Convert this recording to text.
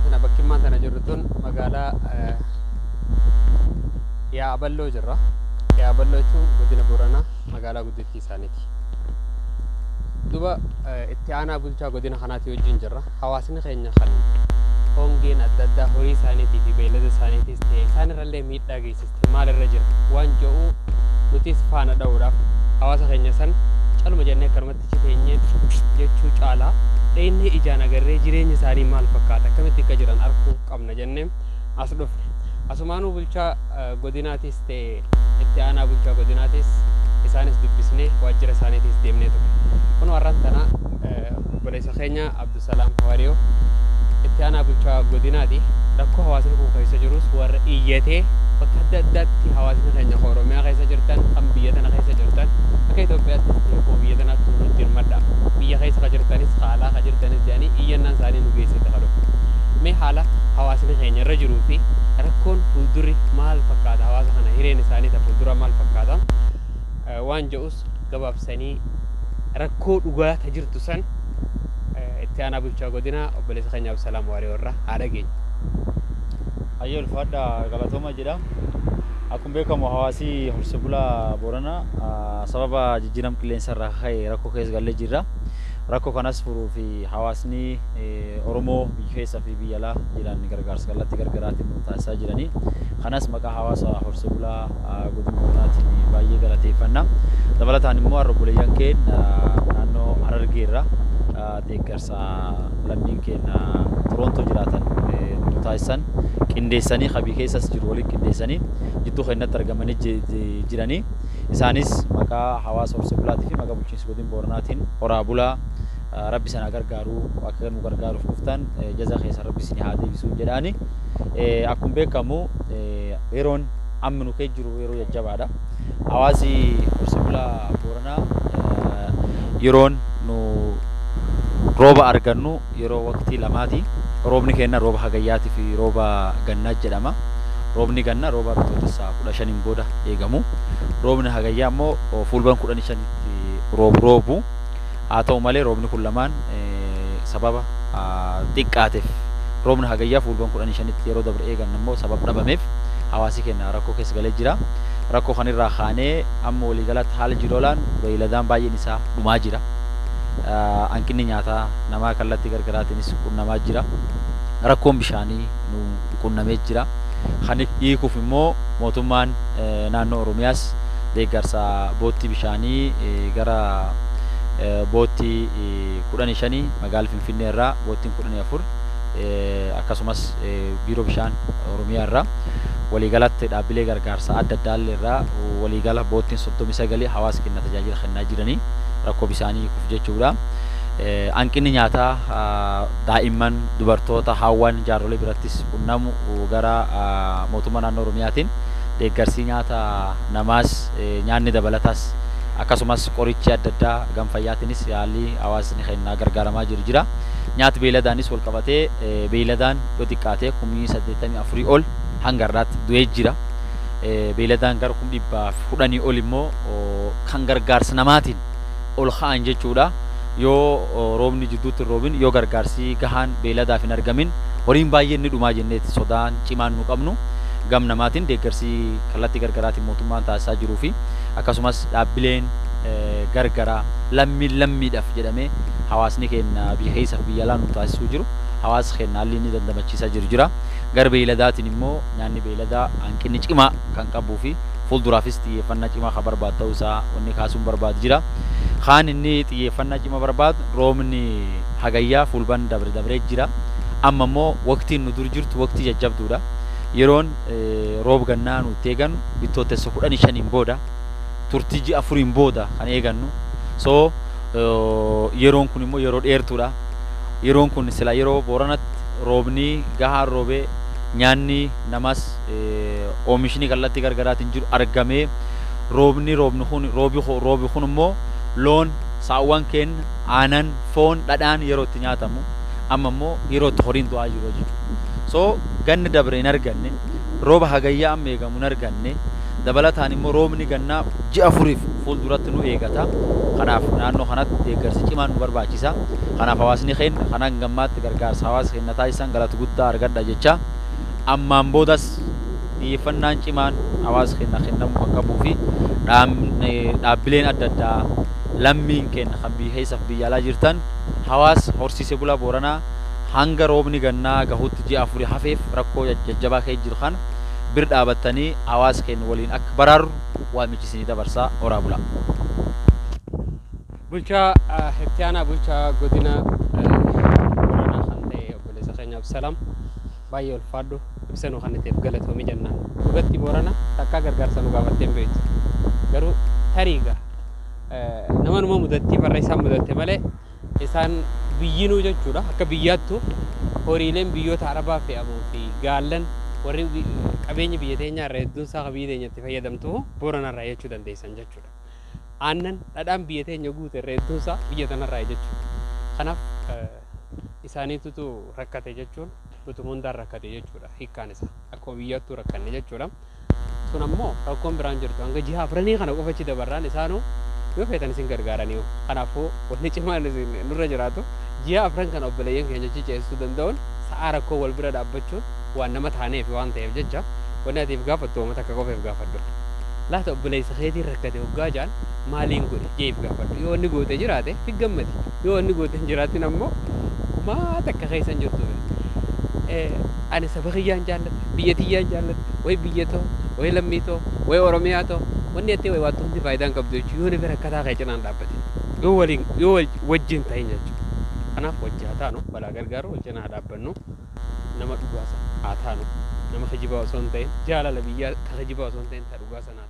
tana bakki maan tana jirru tun magaalaa Yaaballoo jirra. Yaaballoo jechuun godina Booranaa magaalaa guddittii isaaniiti. Duba itti aanaa bulchaa godina kanaati wajjin jirra. Hawaasni keenya kan hongeen adda addaa horii isaaniitii fi beeylada isaaniitiis ta'e isaanirrallee miidhaa geessiste maalirra jira waan jedhu nutis faana dha'uudhaaf hawaasa keenya san calma jennee akkanumatti citeenyee jechuu caalaa dheennee ijaan agarree jireenya isaanii maal fakkaata akkamitti akka jiran arguu qabna jennee as dhufne. Asumaanuu bulchaa godinaatis ta'e itti aanaa bulchaa godinaatis isaanis dubbisnee waajjira isaaniitis deemnee ture. Kun warraan tana obboleessa keenya Abdusalaam Hawaariyoo itti aanaa bulchaa godinaati rakkoo hawaasni kun keessa jirus warra iyyatee bakka adda addaatti hawaasni keenya Oromiyaa keessa jirtan kan biyya tana keessa jirtan akka Itoophiyaatti ta'ee biyya tanaatti nuti jirmadha. Biyya keessa jirtanis haalaa ka jirtanis jedhanii iyyannaan isaanii nu geessite kadhu. Mee haala hawaasni keenya irra jiruu fi rakkoon fuuldurri maal fakkaata hawaasa kana hireen isaanii ta fuuldura maal fakkaata waan jedhus gabaabsanii rakkoo dhugaa ta jirtu san itti aanaa bulchaa godinaa obboleessa keenya Abdusalaam Hawaariyoo irraa haadha geenya. Ayyoo ulfaadha galatooma jedha. Akkuma beekamu hawaasi horsiisee bulaa Booranaa sababa jijjiirama qilleensa irraa ka'e rakkoo keessa galee jirra. Rakkoo kanas furuu fi hawaasni Oromoo biyya keessa fi biyya alaa jiran gargaarsa kallattii gargaraatiin nu taasisaa jiranii. Kanas maqaa hawaasa horsiisee bulaa godina Booranaatiin baay'ee galateeffanna. Dabalataan immoo harroboleeyyan keenya naannoo Harargee irraa deeggarsa lammiin keenya Torontoo jiraatan nu taasisan qindeessanii qabii keessas jiru waliin qindeessanii jidduu keenyatti argamanii jiranii. Isaanis maqaa hawaasa horsiisee bulaatii fi maqaa bulchiinsa godina Booranaatiin horaa bulaa Rabbi sana gargaaruu akka nu gargaaruuf dhuftan jazaa keessa Rabbi isin haa deebisuu jedhaani. Akkuma beekamu yeroon amma nu keessa jiru yeroo jajjabaadha. Hawaasi horsiisee bulaa Booranaa yeroon nu rooba argannu yeroo waqtii lamaati. Roobni keenya rooba hagayyaati fi rooba gannaa jedhama. Roobni gannaa rooba bitootessa 15 booda eegamu. Roobni hagayyaa immoo fulban 15tti roobu. Haa ta'u malee roobni kun lamaan sababa xiqqaateef roobni hagayyaa fulban 15tti yeroo dabre eegan immoo sababa dhabameef hawaasi keenya rakkoo keessa galee jira. Rakkoo kanirraa kaanee amma waliigalatti haala jiroolaan beeyladaan baay'een isaa dhumaa jira. Hanqinni nyaataa namaa kallattii gargaraatiinis qunnamaa jira. Rakkoon bishaanii nu qunnamee jira. Kan hiikuuf immoo mootummaan naannoo Oromiyaas deeggarsa boottii bishaanii gara boottii 15 magaalaa Finfinnee irraa boottiin 14 akkasumas biiroo bishaan Oromiyaa irraa waliigalatti dhaabbilee gargaarsaa adda addaa irraa waliigala boottiin 39 hawaasa keenya tajaajila kennaa jiranii rakkoo bishaanii hiikuuf jechuudha. Hanqinni nyaataa daa'imman dubartoota hawwan jaarsolee birattis qunnamu gara mootummaa naannoo Oromiyaatiin deeggarsi nyaata namaas nyaanni dabalataas akkasumas qorichi adda addaa ganfayyaatiinis yaalii hawaasni keenya gargaaramaa jira. Nyaati beeyladaanis wal qabatee beeyladaan yoo xiqqaatee 84 ol hanga har'aatti du'ee jira. Beeyladaan gara 110 ol immoo kan gargaarsa namaatiin ol ka'an jechuudha. Yoo roobni jidduutti roobin yoo gargaarsi gahaan beeyladaaf hin argamin horiin baay'een ni dhumaa jenneeti sodaan cimaan nu qabnu. Gam namaatiin deeggarsi kallattii gargaraatiin mootummaan taasisaa jiruu fi akkasumas dhaabbileen gargaraa lammiidhaaf jedhamee hawaasni keenya biyya keessa biyya alaa nu taasisuu jiru. Hawaasa keenya haalli inni dandamachiisaa jira. Gara beeyladaatiin immoo nyaanni beeyladaa hanqinni cimaa kan qabuu fi fuulduraafis xiyyeeffannaa cimaa kan barbaadu ta'uu isaa wanni kaasuun barbaadu jira. Kaan inni xiyyeeffannaa cimaa barbaadu roobni hagayyaa fulban dabree jira. Amma immoo waqtiin nu dur jirtu waqtii jajjabduudha. Yeroon roob gannaa nuti eegannu bitootessa 15 booda turtii ji'a 4 booda kan eegannu. So yeroon kun immoo yeroo dheertuudha. Yeroon kun sila yeroo Booranatti roobni gahaan roobee nyaanni namas oomishni kallattii gargaraatiin jiru argamee roobi kun immoo loon saawwan keenya aanan foon dhadhaan yeroo itti nyaatamu amma immoo yeroo itti horiin du'aa jiru jechuudha. So ganni dabre hin arganne rooba hagayyaa amma eegamu hin arganne dabalataan immoo roobni gannaa ji'a afuriif fuulduratti nu eegata. Kanaaf naannoo kanatti deeggarsi cimaan nu barbaachisa. Kanaaf hawaasni keenya kanaan gammaatti gargaarsa hawaasa keenya taasisan galata guddaa argadha jecha. Ammaan boodas xiyyeeffannaan cimaan hawaasa keenya kennamuu kan qabuu fi dhaabbileen adda addaa lammiin keenya kan biyya keessaaf biyya alaa jirtan hawaasa horsiisee bulaa Booranaa hanga roobni gannaa gahuutti ji'a afurii hafeef rakkoo jajjabaa keessa jiru kan bir dhaabattanii hawaasa keenya waliin akka baraaru waamichisinii dabarsaa horaa bulaa. Bulchaa itti aanaa bulchaa godina Booranaa kan ta'e obboleessa keenyaaf salaam baay'ee ulfaadhu ibsanuu kan ta'eef galatoomii jennaan. Dhugatti Booranaa takkaa gargaarsa nu gaafattee hin beektu. Garuu tariiga nama numa mudatti barra isaan mudatte malee isaan biyyinuu jechuudha. Akka biyyaattu horiileen biyyoota Arabaa fe'amuu fi gaallan warri qabeenya biyya teenyaa irraa hedduun isaa biyya teenyatti fayyadamtu Booranaa irraa jechuu dandeessan jechuudha. Aannan dhadhaan biyya teenya guute irraa hedduun isaa biyya tanarraa jechuudha. Kanaaf isaaniitutu rakkate jechuun utuma hundaan rakkate jechuudha. Hiikkaan isaa akkuma biyyaattuu rakkanne jechuudha. Sun ammoo rakkoon biraan jirtu hanga ji'a afranii kana qofachi dabarraan isaanuu yoo feetan isin gargaaraniiru. Kanaafuu wanni cimaan nurra jiraatu ji'a afran kana obboleeyyan keenya ceesisuu danda'uun sa'aa rakkoo wal bira dhaabbachuun waan nama taaneef waan ta'eef jecha wanni atiif gaafattu uummata akka qofeef gaafadhu. Laata obboleessa keetiin rakkate hoggaa jaan maaliin godhe jeef gaafadhu. Yoo wanni goote jiraate fi gammadi. Yoo wanni goote hin jiraatin ammoo maata akka keessan jirtu. Ani saba kiyyaan jaalladha, biyya tiyyaan jaalladha, way biyyatoo, way lammiitoo, way oromiyaatoo wanni itti way waattu hundi faayidaan qabdu jechuudha. Yoo ni bira akkataa kee cinaan dhaabbate. Yoo wajjin ta'in jechuudha. Kanaaf wajji haa taanu balaa gargaaru wal cinaa dhaabbannu nama dhugaasa haa taanu nama kijibaa osoo hin ta'in jaalala biyyaa ka kijibaa osoo hin ta'in ta dhugaasa naa